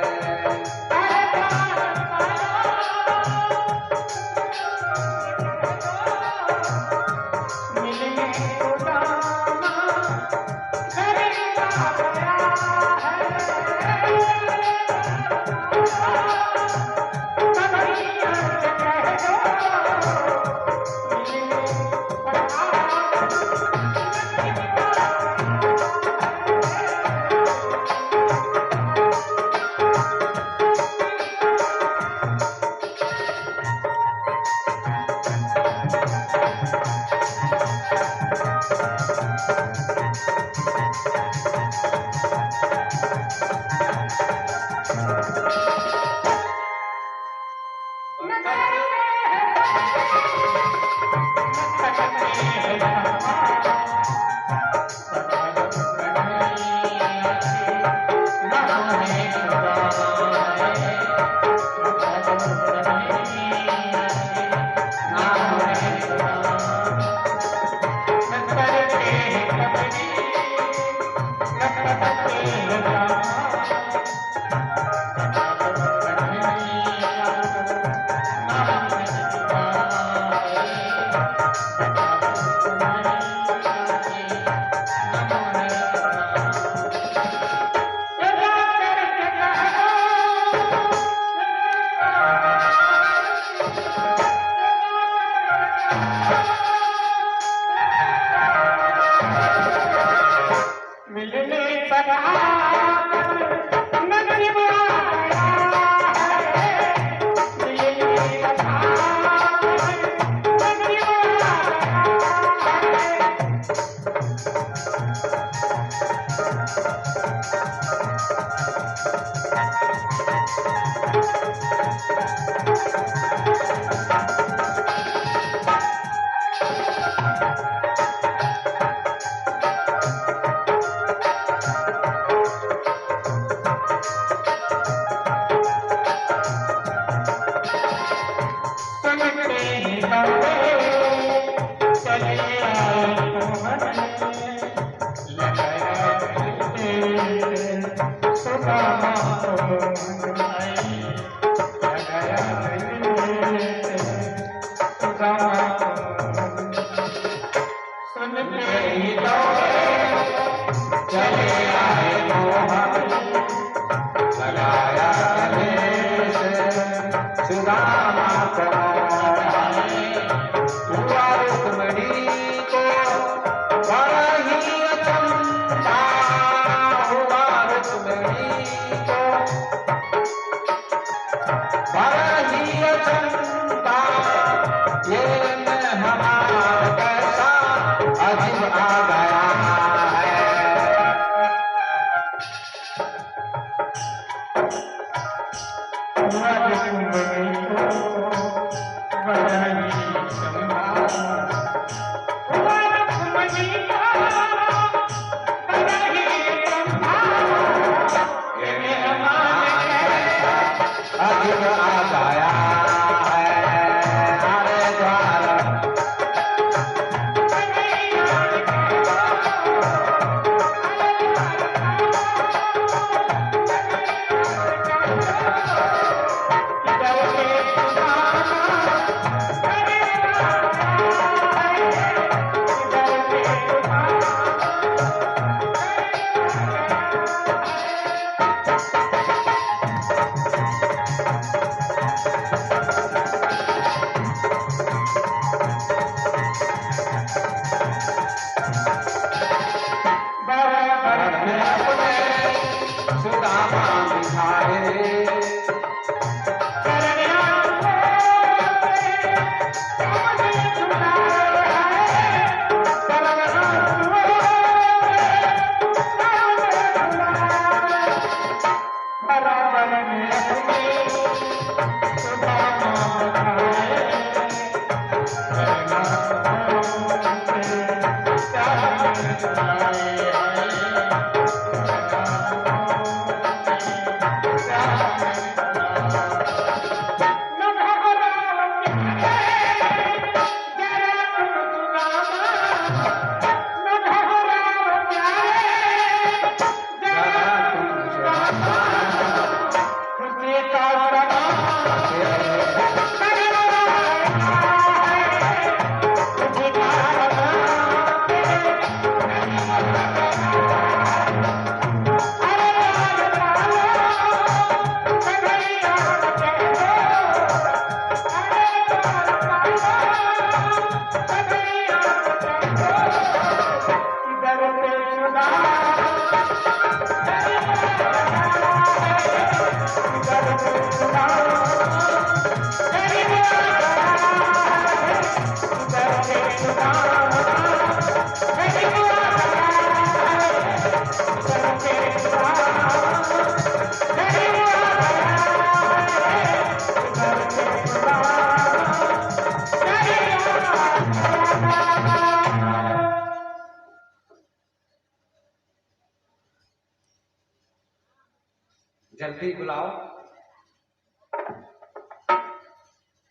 जल्दी बुलाओ।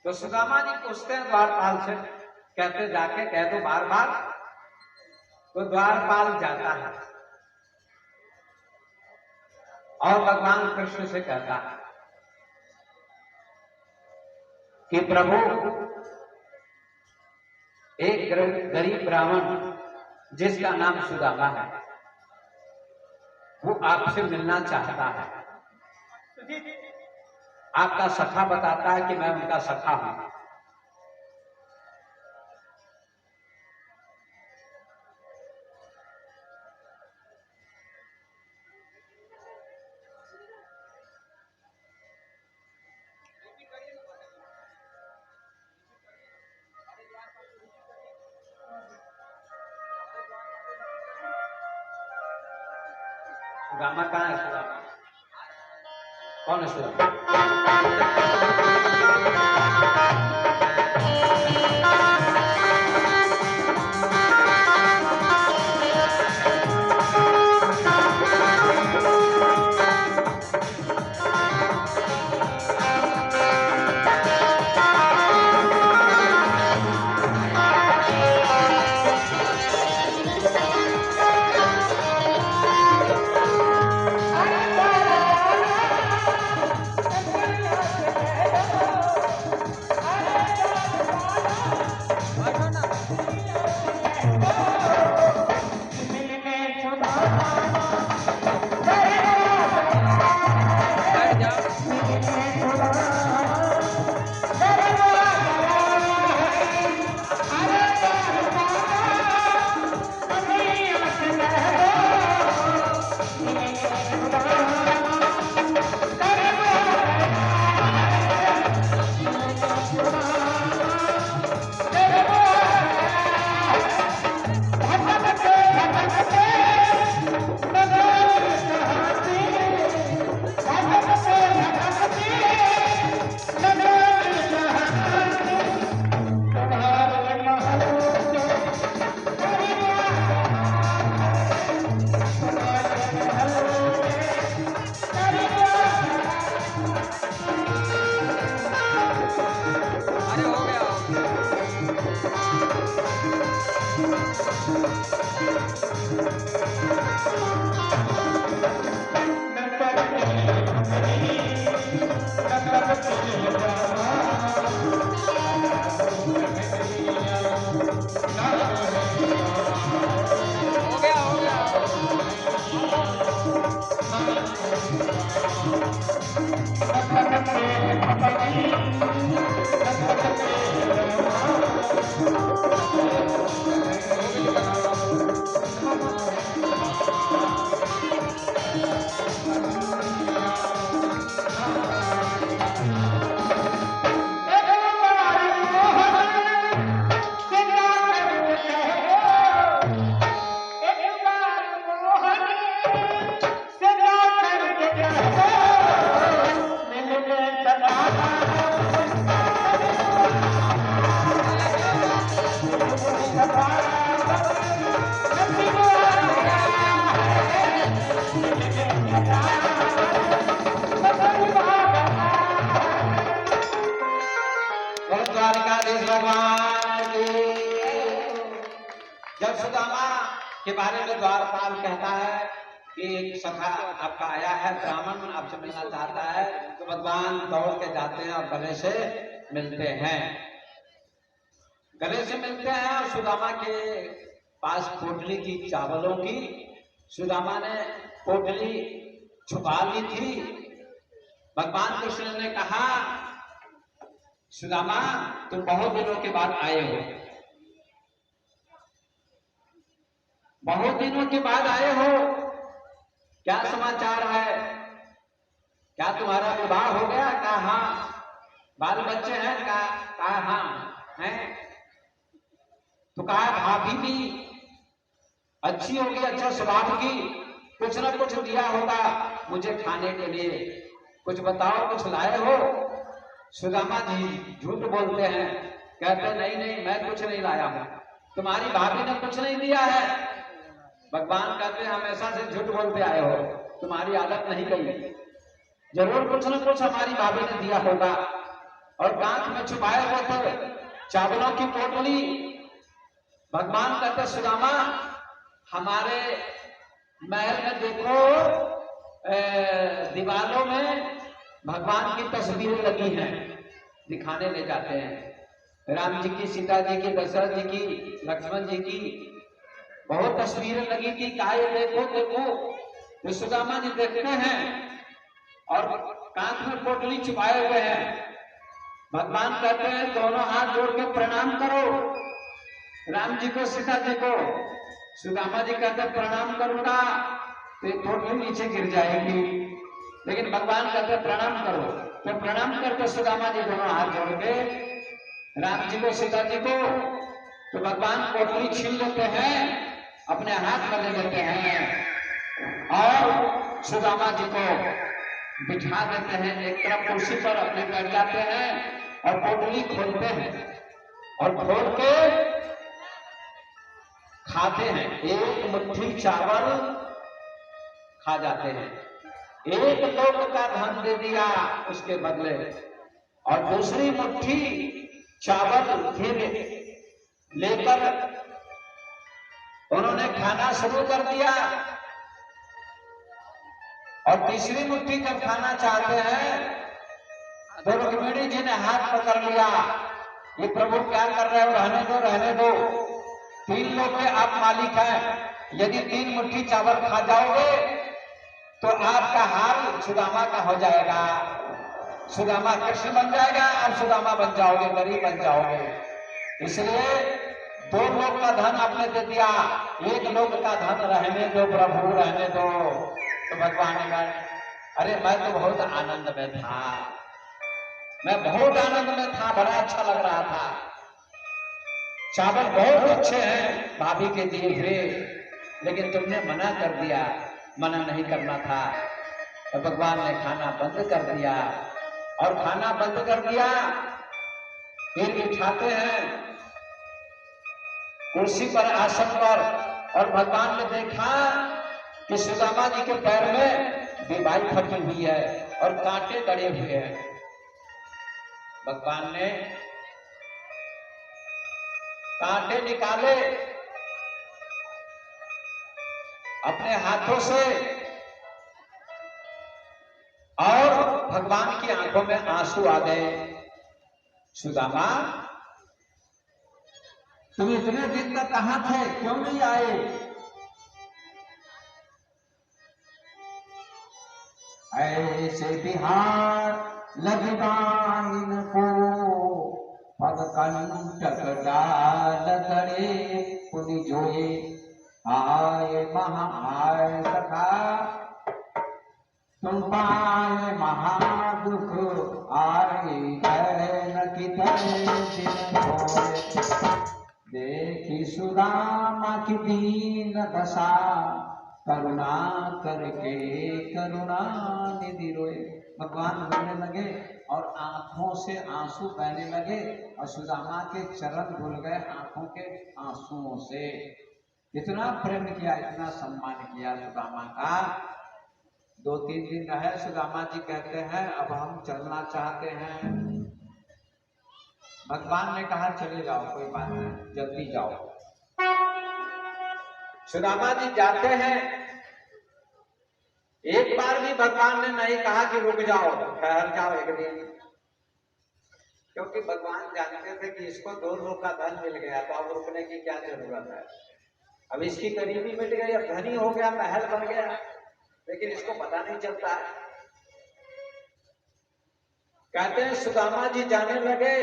तो सुदामा जी पूछते हैं द्वारपाल से, कहते जाके कह दो बार बार। तो द्वारपाल जाता है और भगवान कृष्ण से कहता है कि प्रभु, एक गरीब ब्राह्मण जिसका नाम सुदामा है, वो आपसे मिलना चाहता है। आपका सखा बताता है कि मैं उनका सखा हूं। सुदामा कहाँ है? सुदामा कौन है? सुदामा जब सुदामा के बारे में द्वारपाल कहता है कि एक सखा आपका आया है, ब्राह्मण आपसे मिलना चाहता है, तो भगवान दौड़ के जाते हैं और गले से मिलते हैं। गले से मिलते हैं और सुदामा के पास पोटली थी चावलों की। सुदामा ने पोटली छुपा ली थी। भगवान कृष्ण ने कहा, सुदामा तुम बहुत दिनों के बाद आए हो, बहुत दिनों के बाद आए हो, क्या समाचार है? क्या तुम्हारा विवाह हो गया? कहा हाँ। बाल बच्चे हैं? कहा हाँ हैं। तो कहा भाभी भी अच्छी होगी, अच्छा स्वभाव की, कुछ न कुछ दिया होगा मुझे खाने के लिए, कुछ बताओ, कुछ लाए हो? सुदामा जी झूठ बोलते हैं, कहते नहीं नहीं मैं कुछ नहीं लाया हूं, तुम्हारी भाभी ने कुछ नहीं दिया है। भगवान कहते हैं हमेशा से झूठ बोलते आए हो, तुम्हारी आदत नहीं गई। जरूर कुछ न कुछ हमारी भाभी ने दिया होगा। और गांठ में छुपाए हुए थे चावलों की पोटली। भगवान कहते सुदामा हमारे महल में देखो दीवारों में भगवान की तस्वीरें लगी हैं, दिखाने ले जाते हैं। राम जी की, सीता जी की, दशरथ जी की, लक्ष्मण जी की बहुत तस्वीरें लगी थी। कहा ये देखो देखो, तो सुदामा जी देखते हैं और कांख में पोटली छुपाए हुए हैं। भगवान कहते हैं दोनों हाथ जोड़ के प्रणाम करो राम जी को, सीता जी को। सुदामा जी कहते हैं प्रणाम करूंगा तो ये पोटली नीचे गिर जाएगी, लेकिन भगवान कहते प्रणाम करो। तो प्रणाम करके सुदामा जी दोनों हाथ जोड़ के राम जी को, सीता जी को, तो भगवान पोटली छीन लेते हैं, अपने हाथ में ले लेते हैं और सुदामा जी को बिठा देते हैं एक तरफ कुर्सी पर, अपने बैठ जाते हैं और पोटली खोलते हैं और खोल के खाते हैं। एक मुट्ठी चावल खा जाते हैं। एक लोग का धन दे दिया उसके बदले, और दूसरी मुट्ठी चावल फिर लेकर उन्होंने खाना शुरू कर दिया। और तीसरी मुट्ठी जब खाना चाहते हैं तो रुक्मिणी जी ने हाथ पकड़ लिया, ये प्रभु क्या कर रहे हो, रहने दो रहने दो, 3 लोग के आप मालिक हैं, यदि 3 मुट्ठी चावल खा जाओगे तो आपका हाल सुदामा का हो जाएगा, सुदामा कृष्ण बन जाएगा, आप सुदामा बन जाओगे, गरीब बन जाओगे। इसलिए 2 लोग का धन आपने दे दिया, 1 लोग का धन रहने दो प्रभु, रहने दो। तो भगवान ने कहा अरे मैं तो बहुत आनंद में था, मैं बहुत आनंद में था, बड़ा अच्छा लग रहा था, चावल बहुत अच्छे हैं भाभी के दिए हुए, लेकिन तुमने मना कर दिया, मना नहीं करना था। तो भगवान ने खाना बंद कर दिया, और खाना बंद कर दिया फिर बिठाते हैं कुर्सी पर, आसन पर, और भगवान ने देखा कि सुदामा जी के पैर में बीमारी फटी हुई है और कांटे गड़े हुए हैं। भगवान ने कांटे निकाले अपने हाथों से, और भगवान की आंखों में आंसू आ गए। सुदामा तुम इतने दिन तक कहां थे, क्यों नहीं आए? ऐसे बिहार लगवाइन को पद कंटक डाल गड़े, पुनि जोए आए महाआय सखा, तुम पाए महादुख आए न देखी सुदामा की दीन दशा, करुणा करके करुणा निधि रोए। भगवान रोने लगे और आंखों से आंसू बहने लगे, और सुदामा के चरण धुल गए आंखों के आंसुओं से। इतना प्रेम किया, इतना सम्मान किया सुदामा का। 2-3 दिन रहे, सुदामा जी कहते हैं अब हम चलना चाहते हैं। भगवान ने कहा चले जाओ, कोई बात नहीं, जल्दी जाओ। सुदामा जी जाते हैं, एक बार भी भगवान ने नहीं कहा कि रुक जाओ, ठहर जाओ एक दिन, क्योंकि भगवान जानते थे कि इसको 2 लोग का धन मिल गया, तो अब रुकने की क्या जरूरत है। अब इसकी गरीबी मिट गई, अब धनी हो गया, महल बन गया, लेकिन इसको पता नहीं चलता है। कहते हैं सुदामा जी जाने लगे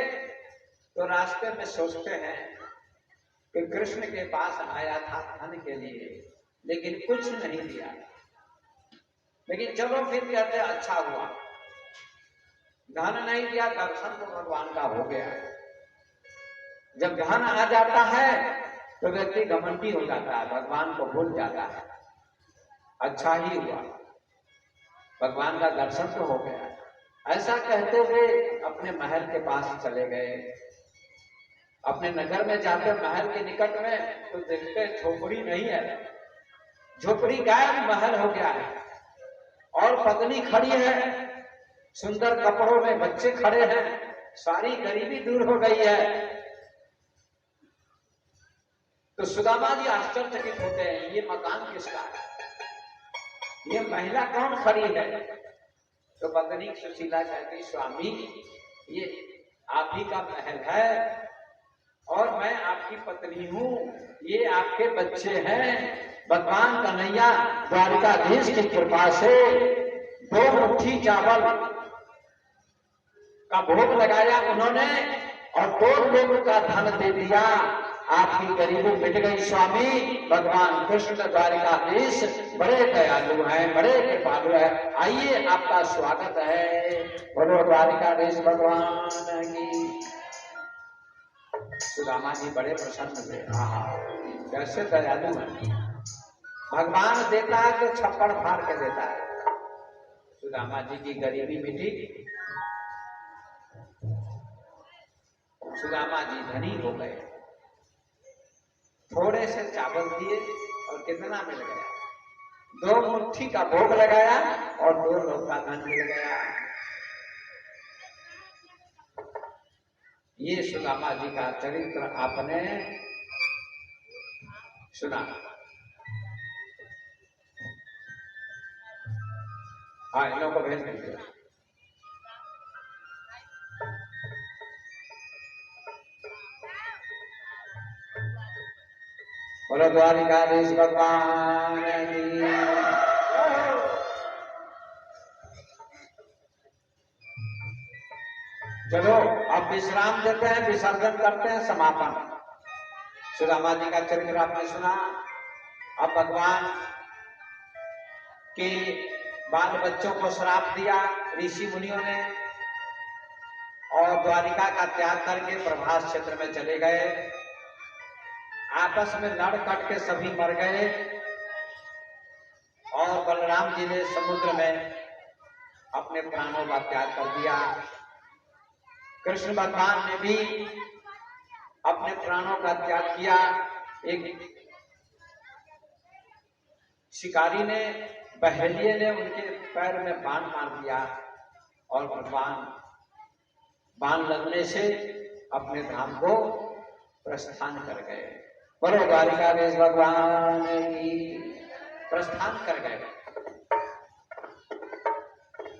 तो रास्ते में सोचते हैं कि कृष्ण के पास आया था धन के लिए, लेकिन कुछ नहीं दिया, लेकिन चलो फिर कहते अच्छा हुआ, धन नहीं दिया, दर्शन तो भगवान का हो गया। जब धन आ जाता है तो व्यक्ति घमंडी हो जाता है, भगवान को भूल जाता है। अच्छा ही हुआ, भगवान का दर्शन तो हो गया। ऐसा कहते हुए अपने महल के पास चले गए। अपने नगर में जाते महल के निकट में तो देखते झोपड़ी नहीं है, झोपड़ी गायब, महल हो गया है, और पत्नी खड़ी है सुंदर कपड़ों में बच्चे खड़े हैं, सारी गरीबी दूर हो गई है। तो सुदामा जी आश्चर्यचकित होते हैं, ये मकान किसका है, ये महिला कौन खड़ी है। तो पत्नी सुशीला कहती, स्वामी ये आप ही का महल है और मैं आपकी पत्नी हूँ, ये आपके बच्चे हैं। भगवान कन्हैया द्वारिकाधीश की कृपा से 2 मुट्ठी चावल का भोग लगाया उन्होंने और 2 लोगों का धन दे दिया, आपकी गरीबी मिट गई स्वामी। भगवान कृष्ण द्वारिकाधीश बड़े दयालु हैं, बड़े कृपालु हैं, आइए आपका स्वागत है। बोलो द्वारिकाधीश भगवान की। सुदामा जी बड़े प्रसन्न हुए, कैसे दयालु हैं, भगवान देता है तो छप्पड़ फाड़ के देता है। सुदामा जी की गरीबी मिटी, सुदामा जी धनी हो गए। थोड़े से चावल दिए और कितना मिल गया, 2 मुट्ठी का भोग लगाया और 2 लोग का धन मिल गया। ये सुदामा जी का चरित्र आपने सुना। हाँ, इन लोगों को भेज दीजिए। बोलो द्वारिकाधीश भगवान की। चलो अब विश्राम देते हैं, विसर्जन करते हैं, समापन। सुदामा जी का चरित्र आपने सुना। अब भगवान के बाल बच्चों को श्राप दिया ऋषि मुनियों ने और द्वारिका का त्याग करके प्रभास क्षेत्र में चले गए। आपस में लड़ कट के सभी मर गए और बलराम जी ने समुद्र में अपने प्राणों का त्याग कर दिया। कृष्ण भगवान ने भी अपने प्राणों का त्याग किया। एक शिकारी ने, बहेलिये ने उनके पैर में बाण मार दिया और भगवान बाण लगने से अपने धाम को प्रस्थान कर गए। बोलो द्वारिकाधीश भगवान की। प्रस्थान कर गए।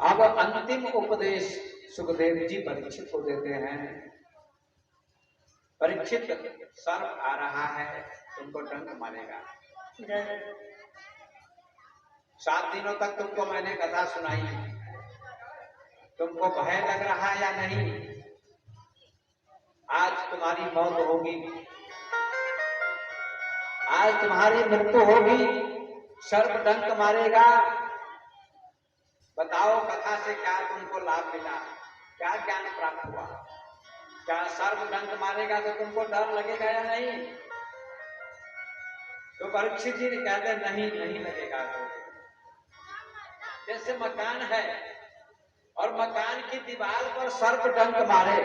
अब अंतिम उपदेश सुखदेव जी परीक्षित को देते हैं। परीक्षित, सर्प आ रहा है, तुमको डंक मारेगा। 7 दिनों तक तुमको मैंने कथा सुनाई, तुमको भय लग रहा है या नहीं? आज तुम्हारी मौत होगी, आज तुम्हारी मृत्यु होगी, सर्प डंक मारेगा। बताओ कथा से क्या तुमको लाभ मिला, क्या ज्ञान प्राप्त हुआ? क्या सर्प डंक मारेगा तो तुमको डर लगेगा या नहीं? तो परीक्षित जी कहते नहीं, नहीं लगेगा। तो जैसे मकान है और मकान की दीवार पर सर्प डंक मारे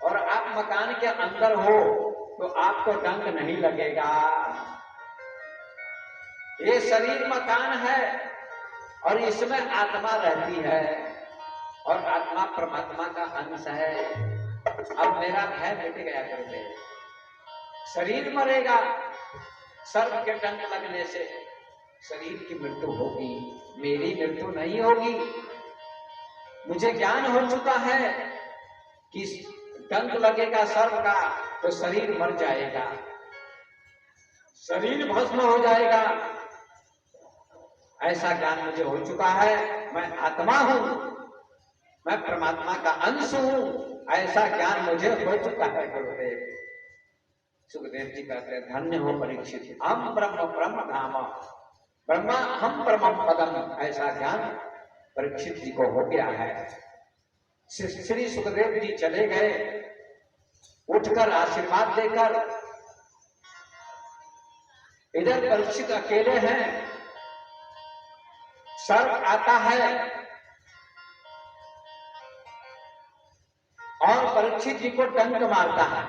और आप मकान के अंदर हो तो आपको डंक नहीं लगेगा। ये शरीर मकान है और इसमें आत्मा रहती है और आत्मा परमात्मा का अंश है। अब मेरा भय मिट गया गुरुदेव। शरीर मरेगा, सर्प के डंक लगने से शरीर की मृत्यु होगी, मेरी मृत्यु नहीं होगी। मुझे ज्ञान हो चुका है कि डंक लगेगा सर्प का तो शरीर मर जाएगा, शरीर भस्म हो जाएगा। ऐसा ज्ञान मुझे हो चुका है। मैं आत्मा हूं, मैं परमात्मा का अंश हूं, ऐसा ज्ञान मुझे हो चुका है गुरुदेव। सुखदेव जी कहते हैं धन्य हो परीक्षित, हम ब्रह्म ब्रह्म धाम ब्रह्मा हम परम पदम, ऐसा ज्ञान परीक्षित जी को हो गया है। श्री सुखदेव जी चले गए, उठकर आशीर्वाद देकर। इधर परीक्षित अकेले हैं, सर्प आता है और परीक्षित जी को डंक मारता है।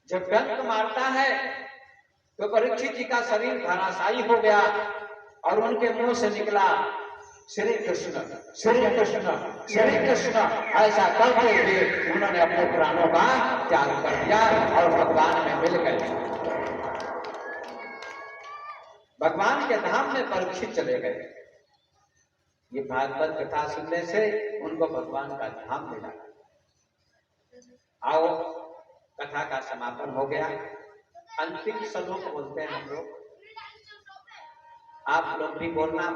जब डंक मारता है तो परीक्षित जी का शरीर धराशायी हो गया और उनके मुंह से निकला श्री कृष्ण श्री कृष्ण श्री कृष्ण ऐसा करते हुए उन्होंने अपने प्राणों का त्याग कर दिया और भगवान में मिल गए। भगवान के धाम में परीक्षित चले गए। ये भागवत कथा सुनने से उनको भगवान का धाम मिला। आओ, कथा का समापन हो गया। अंतिम श्लोक बोलते हैं हम लोग। आप लोग भी बोलना,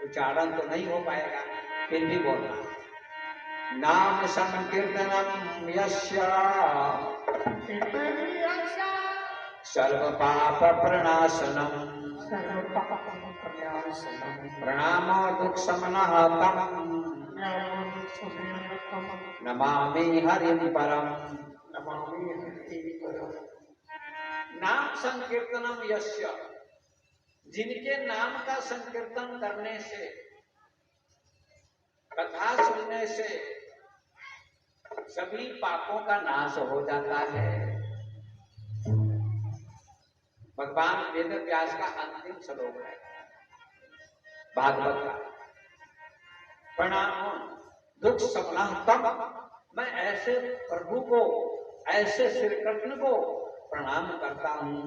उच्चारण तो नहीं हो पाएगा, फिर भी बोलना। नाम संकीर्तनम यस्य सर्व पाप प्रणाशनम प्रणामो दुख समनः तम नमामि हरिं परम। नाम संकीर्तनम यस्य, जिनके नाम का संकीर्तन करने से, कथा सुनने से सभी पापों का नाश हो जाता है। भगवान वेद व्यास का अंतिम श्लोक है भागवत का। प्रणाम दुख समनः तम, मैं ऐसे प्रभु को, ऐसे श्री कृष्ण को प्रणाम करता हूं।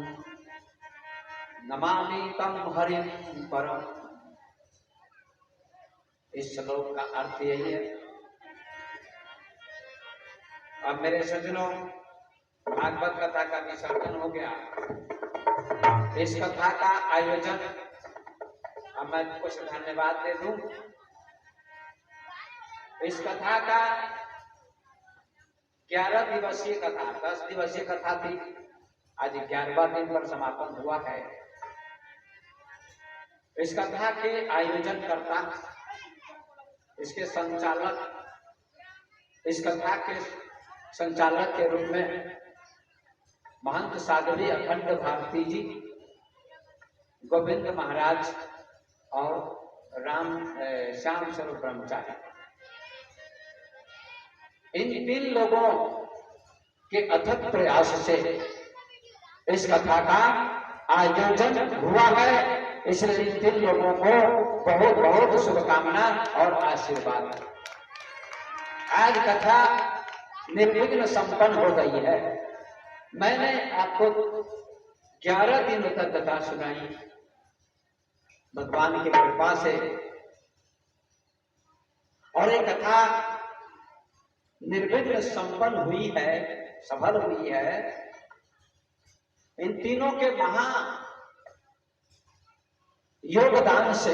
नमामि तम हरिं परम। इस श्लोक का अर्थ यही है। अब मेरे सज्जनों, भागवत कथा का विसर्जन हो गया। इस कथा का आयोजन, अब मैं कुछ धन्यवाद दे दूं। इस कथा का 11 दिवसीय कथा, 10 दिवसीय कथा थी, आज 11वां दिन पर समापन हुआ है। इस कथा के आयोजन करता, इसके संचालक, इस कथा के संचालक के रूप में महंत साध्वी अखंड भारती जी, गोविंद महाराज और श्याम स्वरूप ब्रह्मचारी, इन 3 लोगों के अथक प्रयास से इस कथा का आयोजन हुआ है। इसलिए इन 3 लोगों को बहुत बहुत शुभकामना और आशीर्वाद। आज कथा निर्विघ्न संपन्न हो गई है। मैंने आपको 11 दिनों तक कथा सुनाई भगवान की कृपा से, और ये कथा निर्विघ्न संपन्न हुई है, सफल हुई है इन तीनों के महा योगदान से।